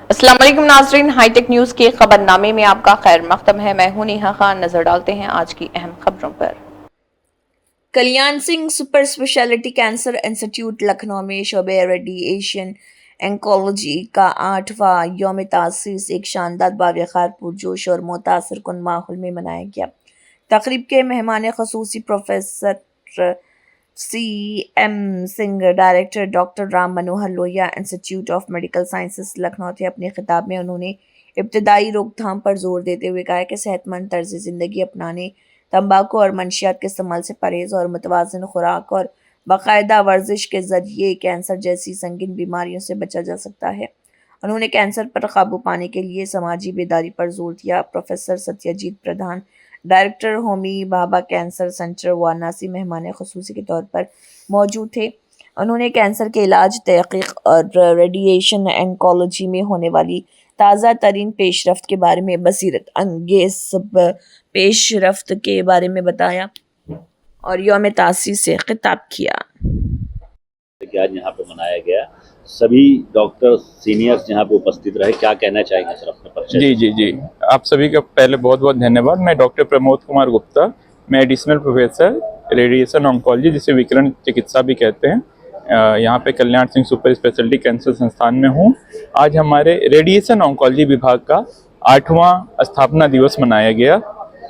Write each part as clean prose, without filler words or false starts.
अस्सलाम वालेकुम नाज़रीन, हाईटेक न्यूज़ के खबरनामे में आपका खैर मक़दम है। मैं हूं नेहा खान। नजर डालते हैं आज की अहम खबरों पर। Kalyan Singh super speciality cancer institute Lucknow में शोबे रेडिएशन एंकोलॉजी का 8वां यौम तासीस एक शानदार बावक़ार पुरजोश और मुतासिर कुन माहौल में मनाया गया। तक़रीब के मेहमान ख़ुसूसी professor CM Singh, director doctor Ram Manohar Lohia, institute of medical sciences Lucknow थे। अपने खिताब में उन्होंने इब्तदाई रोकथाम पर जोर देते हुए कहा कि सेहतमंद तर्ज ज़िंदगी अपनाने, तंबाकू और मंशियात के इस्तेमाल से परहेज़ और मुतवाज़िन खुराक और बाकायदा वर्जिश के ज़रिए कैंसर जैसी संगीन बीमारियों से बचा जा सकता है। उन्होंने कैंसर पर काबू पाने के लिए समाजी बेदारी पर जोर दिया। Professor Satyajit Pradhan, director Homi Bhabha cancer centre Varanasi, मेहमान ख़ुसूसी के तौर पर मौजूद थे। उन्होंने कैंसर के इलाज, तहक़ीक़ और रेडिएशन एंकोलॉजी में होने वाली ताज़ा तरीन पेशरफ्त के बारे में, बसीरत अंगेज़ पेशरफ्त के बारे में बताया और यौम तासीस से खिताब किया। आज यहाँ पे मनाया गया, सभी डॉक्टर सीनियर्स यहाँ पे उपस्थित रहे, क्या कहना चाहेंगे सर अपने परिचय? जी, आप सभी का पहले बहुत बहुत धन्यवाद। मैं डॉक्टर प्रमोद कुमार गुप्ता, मैं एडिशनल प्रोफेसर रेडिएशन ऑन्कोलॉजी, जिसे विकिरण चिकित्सा भी कहते हैं, यहाँ पे कल्याण सिंह सुपर स्पेशलिटी कैंसर संस्थान में हूँ। आज हमारे रेडिएशन ऑन्कोलॉजी विभाग का 8वां स्थापना दिवस मनाया गया।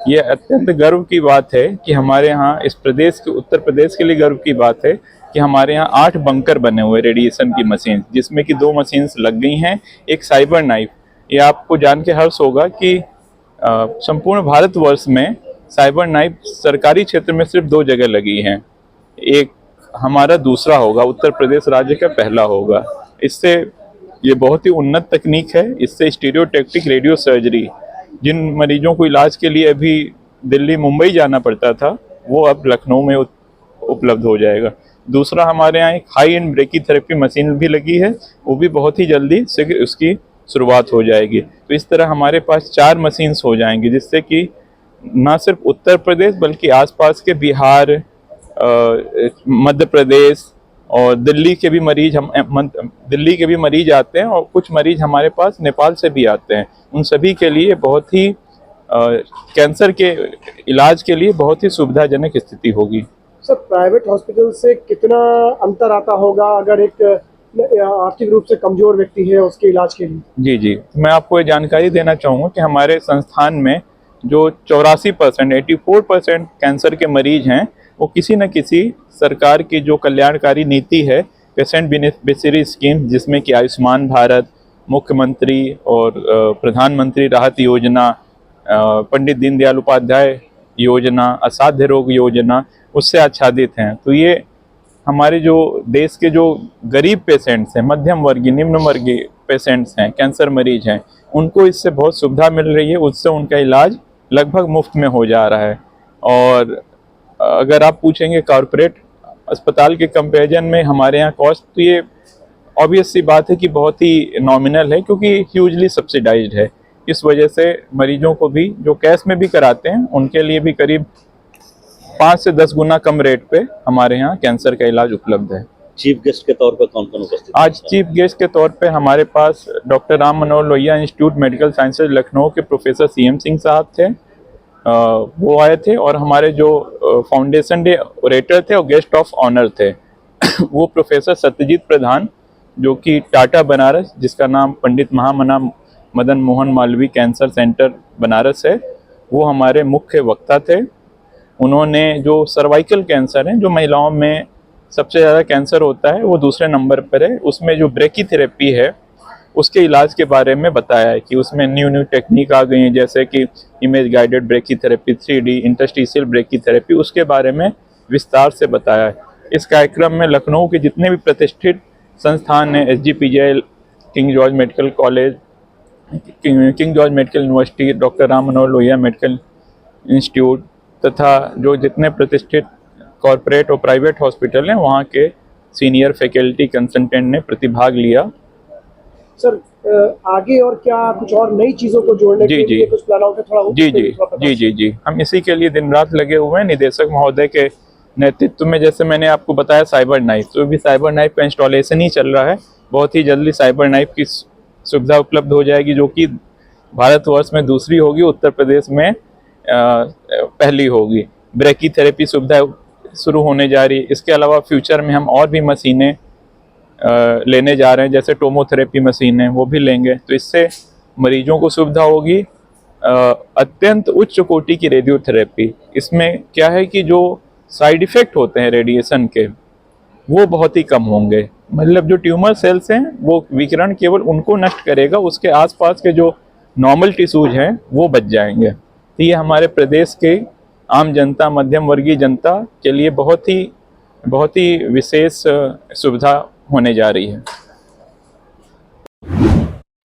ये अत्यंत गर्व की बात है कि हमारे यहाँ इस प्रदेश के, उत्तर प्रदेश के लिए गर्व की बात है कि हमारे यहाँ 8 बंकर बने हुए रेडिएशन की मशीन, जिसमें कि 2 मशीन्स लग गई हैं, एक साइबर नाइफ। ये आपको जान के हर्ष होगा कि संपूर्ण भारतवर्ष में साइबर नाइफ सरकारी क्षेत्र में सिर्फ 2 जगह लगी हैं। एक हमारा दूसरा होगा, उत्तर प्रदेश राज्य का पहला होगा। इससे ये बहुत ही उन्नत तकनीक है। इससे स्टीरियोटैक्टिक रेडियो सर्जरी, जिन मरीजों को इलाज के लिए अभी दिल्ली मुंबई जाना पड़ता था, वो अब लखनऊ में उपलब्ध हो जाएगा। दूसरा, हमारे यहाँ एक हाई एंड ब्रेकीथेरेपी मशीन भी लगी है, वो भी बहुत ही जल्दी से उसकी शुरुआत हो जाएगी। तो इस तरह हमारे पास 4 मशीन्स हो जाएंगी, जिससे कि ना सिर्फ उत्तर प्रदेश बल्कि आसपास के बिहार, मध्य प्रदेश और दिल्ली के भी मरीज आते हैं, और कुछ मरीज हमारे पास नेपाल से भी आते हैं। उन सभी के लिए बहुत ही कैंसर के इलाज के लिए बहुत ही सुविधाजनक स्थिति होगी। सर, प्राइवेट हॉस्पिटल से कितना अंतर आता होगा अगर एक आर्थिक रूप से कमजोर व्यक्ति है उसके इलाज के लिए? जी, मैं आपको ये जानकारी देना चाहूँगा कि हमारे संस्थान में जो 84% कैंसर के मरीज हैं, वो किसी न किसी सरकार की जो कल्याणकारी नीति है, पेशेंट बेनिफिशियरी स्कीम, जिसमें कि आयुष्मान भारत, मुख्यमंत्री और प्रधानमंत्री राहत योजना, पंडित दीनदयाल उपाध्याय योजना, असाध्य रोग योजना, उससे आच्छादित हैं। तो ये हमारे जो देश के जो गरीब पेशेंट्स हैं, मध्यम वर्गीय, निम्न वर्गीय पेशेंट्स हैं, कैंसर मरीज हैं, उनको इससे बहुत सुविधा मिल रही है। उससे उनका इलाज लगभग मुफ्त में हो जा रहा है। और अगर आप पूछेंगे कॉरपोरेट अस्पताल के कंपैरिजन में हमारे यहाँ कॉस्ट, तो ये ऑब्वियस सी बात है कि बहुत ही नॉमिनल है, क्योंकि ह्यूजली सब्सिडाइज्ड है। इस वजह से मरीजों को भी जो कैश में भी कराते हैं, उनके लिए भी करीब 5 से 10 गुना कम रेट पे हमारे यहाँ कैंसर का इलाज उपलब्ध है। चीफ गेस्ट के तौर पर कौन कौन उपस्थित? आज चीफ गेस्ट के तौर पे हमारे पास doctor Ram Manohar Lohia institute medical sciences Lucknow के प्रोफेसर CM सिंह साहब थे, वो आए थे। और हमारे जो फाउंडेशन डे ओरेटर थे और गेस्ट ऑफ ऑनर थे वो प्रोफेसर सत्यजीत प्रधान, जो कि टाटा बनारस, जिसका नाम पंडित महामना मदन मोहन मालवीय कैंसर सेंटर बनारस है, वो हमारे मुख्य वक्ता थे। उन्होंने जो सर्वाइकल कैंसर है, जो महिलाओं में सबसे ज़्यादा कैंसर होता है, वो दूसरे नंबर पर है, उसमें जो ब्रेकीथेरेपी है उसके इलाज के बारे में बताया है कि उसमें न्यू टेक्निक आ गई हैं, जैसे कि image guided brachytherapy, 3D interstitial brachytherapy, उसके बारे में विस्तार से बताया है। इस कार्यक्रम में लखनऊ के जितने भी प्रतिष्ठित संस्थान हैं, SGPGI, King George medical college, King George medical university, doctor Ram Manohar Lohia medical institute, तथा जो जितने प्रतिष्ठित कॉरपोरेट और प्राइवेट हॉस्पिटल हैं, वहाँ के सीनियर फैकल्टी कंसल्टेंट ने प्रतिभाग लिया। सर, आगे और क्या कुछ और नई चीजों को जोड़ने के लिए कुछ प्लान आउट है? थोड़ा जी, हम इसी के लिए दिन रात लगे हुए हैं। निदेशक महोदय के नेतृत्व में, जैसे मैंने आपको बताया साइबर नाइफ, तो भी साइबर नाइफ का इंस्टॉलेशन ही चल रहा है। बहुत ही जल्दी साइबर नाइफ की सुविधा उपलब्ध हो जाएगी, जो कि भारतवर्ष में दूसरी होगी, उत्तर प्रदेश में पहली होगी। ब्रैकीथेरेपी सुविधा शुरू होने जा रही है। इसके अलावा फ्यूचर में हम और भी मशीनें लेने जा रहे हैं, जैसे टोमोथेरेपी मशीन है वो भी लेंगे। तो इससे मरीजों को सुविधा होगी। अत्यंत उच्च कोटि की रेडियोथेरेपी, इसमें क्या है कि जो साइड इफ़ेक्ट होते हैं रेडिएशन के वो बहुत ही कम होंगे। मतलब जो ट्यूमर सेल्स हैं वो विकिरण केवल उनको नष्ट करेगा, उसके आसपास के जो नॉर्मल टिश्यूज हैं वो बच जाएंगे। तो ये हमारे प्रदेश के आम जनता, मध्यम वर्गीय जनता के लिए बहुत ही विशेष सुविधा होने जा रही है।